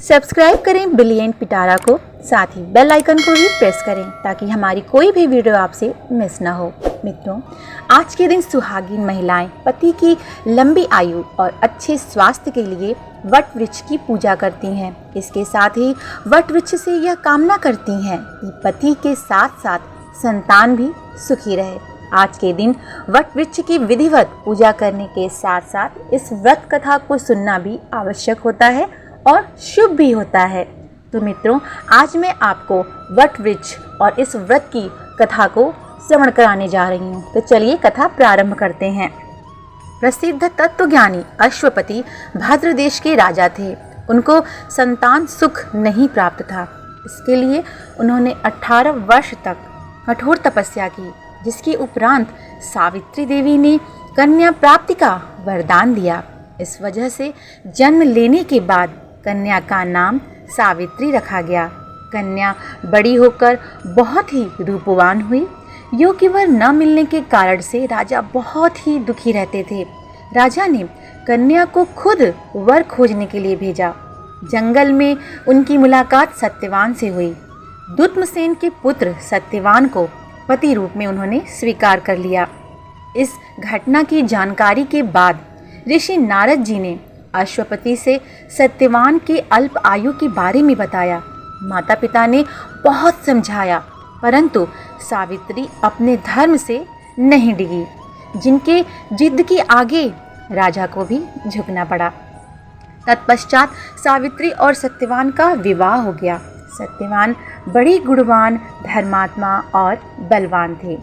Subscribe करें brilliant पिटारा को, साथ ही बेल आइकन को भी प्रेस करें ताकि हमारी कोई भी वीडियो आपसे मिस ना हो। मित्रों, आज के दिन सुहागिन महिलाएं पति की लंबी आयु और अच्छे स्वास्थ्य के लिए वट वृक्ष की पूजा करती हैं। इसके साथ ही वट वृक्ष से यह कामना करती हैं कि पति के साथ साथ संतान भी सुखी रहे। आज के दिन वट वृक्ष की विधिवत पूजा करने के साथ साथ इस व्रत कथा को सुनना भी आवश्यक होता है और शुभ भी होता है। तो मित्रों, आज मैं आपको वट वृक्ष और इस व्रत की कथा को श्रवण कराने जा रही हूँ। तो चलिए कथा प्रारंभ करते हैं। प्रसिद्ध तत्वज्ञानी अश्वपति भद्र देश के राजा थे। उनको संतान सुख नहीं प्राप्त था। इसके लिए उन्होंने 18 वर्ष तक कठोर तपस्या की, जिसके उपरांत सावित्री देवी ने कन्या प्राप्ति का वरदान दिया। इस वजह से जन्म लेने के बाद कन्या का नाम सावित्री रखा गया। कन्या बड़ी होकर बहुत ही रूपवान हुई। योग्य वर न मिलने के कारण से राजा बहुत ही दुखी रहते थे। राजा ने कन्या को खुद वर खोजने के लिए भेजा। जंगल में उनकी मुलाकात सत्यवान से हुई। दुत्मसेन के पुत्र सत्यवान को पति रूप में उन्होंने स्वीकार कर लिया। इस घटना की जानकारी के बाद ऋषि नारद जी ने अश्वपति से सत्यवान के अल्प आयु के बारे में बताया। माता पिता ने बहुत समझाया, परंतु सावित्री अपने धर्म से नहीं डिगी, जिनके जिद के आगे राजा को भी झुकना पड़ा। तत्पश्चात सावित्री और सत्यवान का विवाह हो गया। सत्यवान बड़े गुणवान, धर्मात्मा और बलवान थे।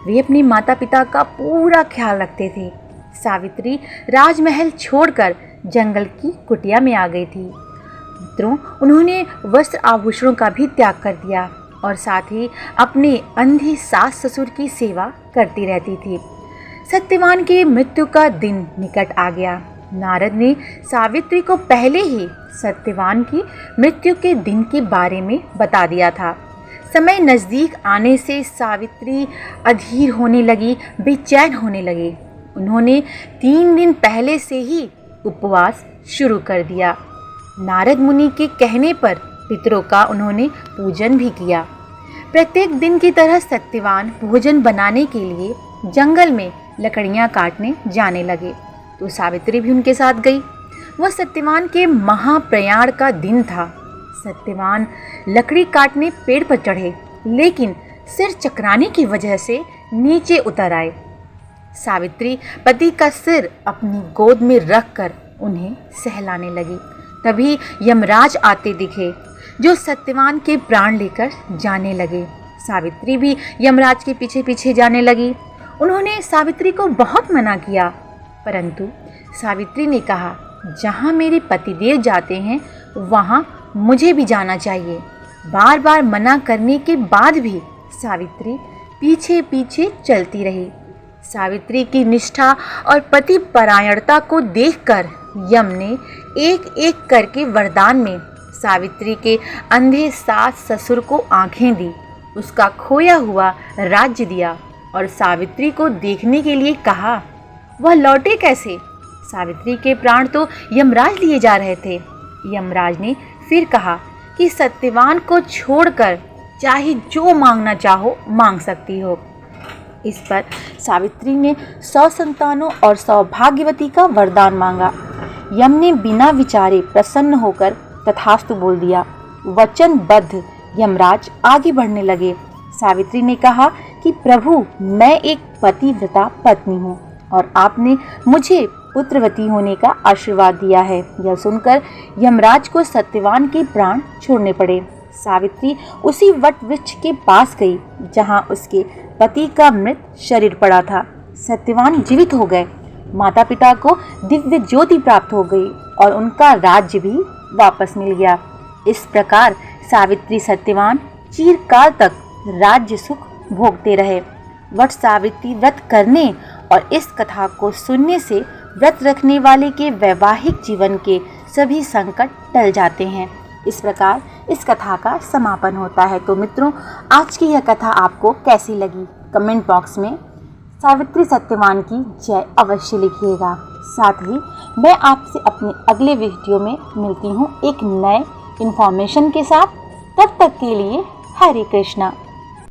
वे अपने माता पिता का पूरा ख्याल रखते थे। सावित्री राजमहल छोड़कर जंगल की कुटिया में आ गई थी। मित्रों, उन्होंने वस्त्र आभूषणों का भी त्याग कर दिया और साथ ही अपने अंधी सास ससुर की सेवा करती रहती थी। सत्यवान की मृत्यु का दिन निकट आ गया। नारद ने सावित्री को पहले ही सत्यवान की मृत्यु के दिन के बारे में बता दिया था। समय नज़दीक आने से सावित्री अधीर होने लगी, बेचैन होने लगी। उन्होंने 3 दिन पहले से ही उपवास शुरू कर दिया। नारद मुनि के कहने पर पितरों का उन्होंने पूजन भी किया। प्रत्येक दिन की तरह सत्यवान भोजन बनाने के लिए जंगल में लकड़ियां काटने जाने लगे, तो सावित्री भी उनके साथ गई। वह सत्यवान के महाप्रयाण का दिन था। सत्यवान लकड़ी काटने पेड़ पर चढ़े, लेकिन सिर चकराने की वजह से नीचे उतर आए। सावित्री पति का सिर अपनी गोद में रखकर उन्हें सहलाने लगी। तभी यमराज आते दिखे, जो सत्यवान के प्राण लेकर जाने लगे। सावित्री भी यमराज के पीछे पीछे जाने लगी। उन्होंने सावित्री को बहुत मना किया, परंतु सावित्री ने कहा, जहाँ मेरे पतिदेव जाते हैं वहाँ मुझे भी जाना चाहिए। बार बार मना करने के बाद भी सावित्री पीछे पीछे चलती रही। सावित्री की निष्ठा और पति परायणता को देखकर यम ने एक एक करके वरदान में सावित्री के अंधे सास ससुर को आंखें दी, उसका खोया हुआ राज्य दिया और सावित्री को देखने के लिए कहा। वह लौटे कैसे? सावित्री के प्राण तो यमराज लिए जा रहे थे। यमराज ने फिर कहा कि सत्यवान को छोड़कर चाहे जो मांगना चाहो मांग सकती हो। इस पर सावित्री ने 100 संतानों और सौभाग्यवती का वरदान मांगा। यम ने बिना विचारे प्रसन्न होकर तथास्तु बोल दिया। वचनबद्ध यमराज आगे बढ़ने लगे। सावित्री ने कहा कि प्रभु, मैं एक पतिव्रता पत्नी हूँ और आपने मुझे पुत्रवती होने का आशीर्वाद दिया है। यह सुनकर यमराज को सत्यवान के प्राण छोड़ने पड़े। सावित्री उसी वट वृक्ष के पास गई जहाँ उसके पति का मृत शरीर पड़ा था। सत्यवान जीवित हो गए। माता पिता को दिव्य ज्योति प्राप्त हो गई और उनका राज्य भी वापस मिल गया। इस प्रकार सावित्री सत्यवान चिरकाल तक राज्य सुख भोगते रहे। वट सावित्री व्रत करने और इस कथा को सुनने से व्रत रखने वाले के वैवाहिक जीवन के सभी संकट टल जाते हैं। इस प्रकार इस कथा का समापन होता है। तो मित्रों, आज की यह कथा आपको कैसी लगी? कमेंट बॉक्स में सावित्री सत्यवान की जय अवश्य लिखिएगा। साथ ही मैं आपसे अपने अगले वीडियो में मिलती हूँ एक नए इन्फॉर्मेशन के साथ। तब तक के लिए हरे कृष्णा।